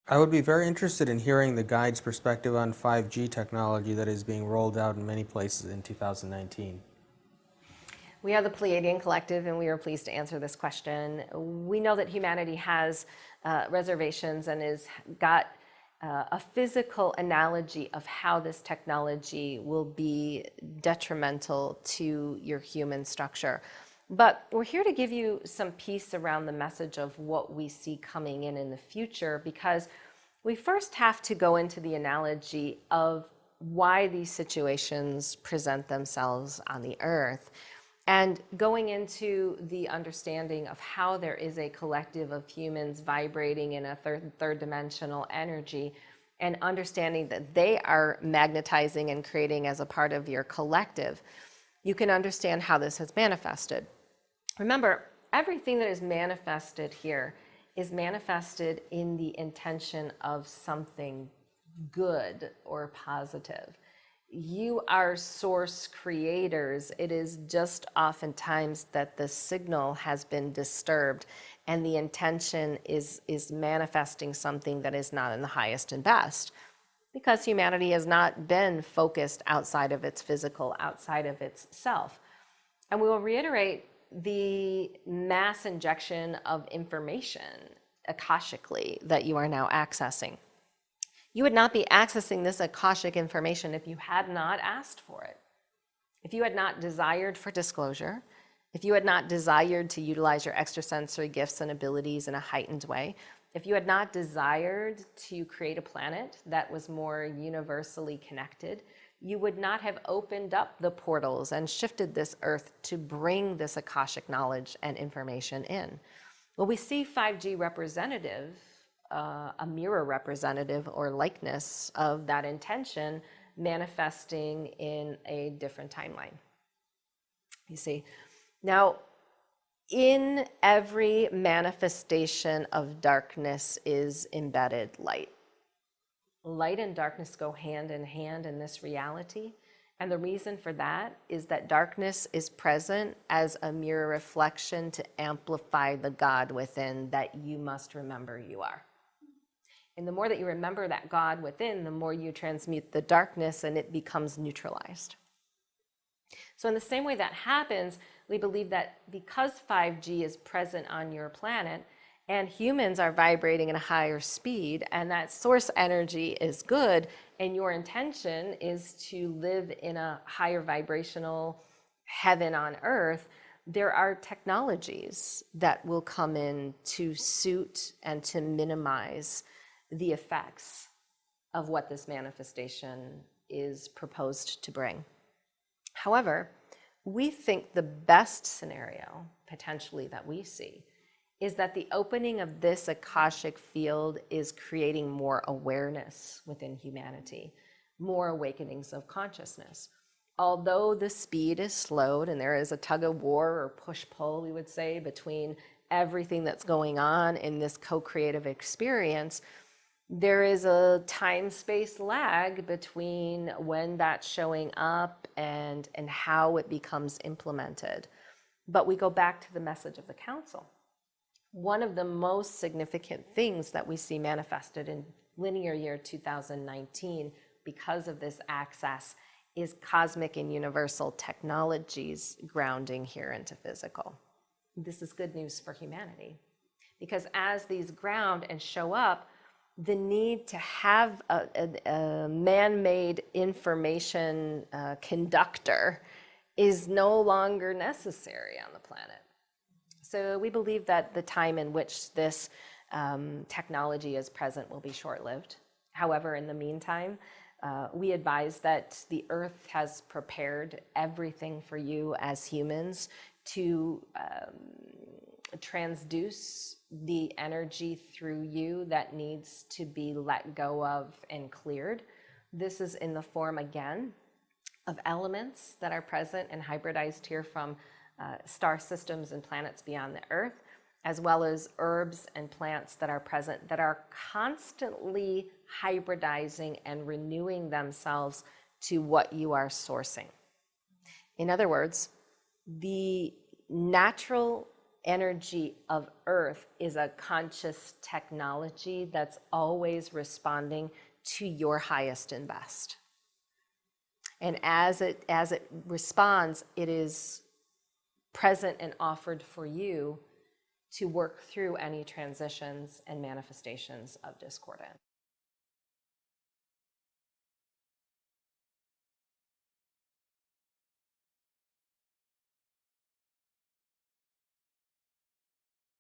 I would be very interested in hearing the guide's perspective on 5G technology that is being rolled out in many places in 2019. We are the Pleiadian Collective, and we are pleased to answer this question. We know that humanity has reservations and has got a physical analogy of how this technology will be detrimental to your human structure. But we're here to give you some peace around the message of what we see coming in the future, because we first have to go into the analogy of why these situations present themselves on the earth. And going into the understanding of how there is a collective of humans vibrating in a third dimensional energy, and understanding that they are magnetizing and creating as a part of your collective, you can understand how this has manifested. Remember, everything that is manifested here is manifested in the intention of something good or positive. You are source creators. It is just oftentimes that the signal has been disturbed and the intention is manifesting something that is not in the highest and best, because humanity has not been focused outside of its physical, outside of its self. And we will reiterate the mass injection of information akashically that you are now accessing. You would not be accessing this Akashic information if you had not asked for it. If you had not desired for disclosure, if you had not desired to utilize your extrasensory gifts and abilities in a heightened way, if you had not desired to create a planet that was more universally connected, you would not have opened up the portals and shifted this earth to bring this Akashic knowledge and information in. Well, we see 5G representative, a mirror representative or likeness of that intention manifesting in a different timeline. You see, now in every manifestation of darkness is embedded light. Light and darkness go hand in hand in this reality. And the reason for that is that darkness is present as a mirror reflection to amplify the God within that you must remember you are. And the more that you remember that God within, the more you transmute the darkness and it becomes neutralized. So in the same way that happens, we believe that because 5G is present on your planet and humans are vibrating at a higher speed and that source energy is good and your intention is to live in a higher vibrational heaven on earth, there are technologies that will come in to suit and to minimize the effects of what this manifestation is proposed to bring. However, we think the best scenario potentially that we see is that the opening of this Akashic field is creating more awareness within humanity, more awakenings of consciousness. Although the speed is slowed and there is a tug of war or push-pull, we would say, between everything that's going on in this co-creative experience, there is a time-space lag between when that's showing up and how it becomes implemented. But we go back to the message of the council. One of the most significant things that we see manifested in linear year 2019 because of this access is cosmic and universal technologies grounding here into physical. This is good news for humanity, because as these ground and show up, the need to have a man-made information conductor is no longer necessary on the planet. So we believe that the time in which this technology is present will be short-lived. However, in the meantime, we advise that the earth has prepared everything for you as humans to transduce the energy through you that needs to be let go of and cleared. This is in the form, again, of elements that are present and hybridized here from star systems and planets beyond the earth, as well as herbs and plants that are present that are constantly hybridizing and renewing themselves to what you are sourcing. In other words, the natural energy of Earth is a conscious technology that's always responding to your highest and best. And as it responds, it is present and offered for you to work through any transitions and manifestations of discordance.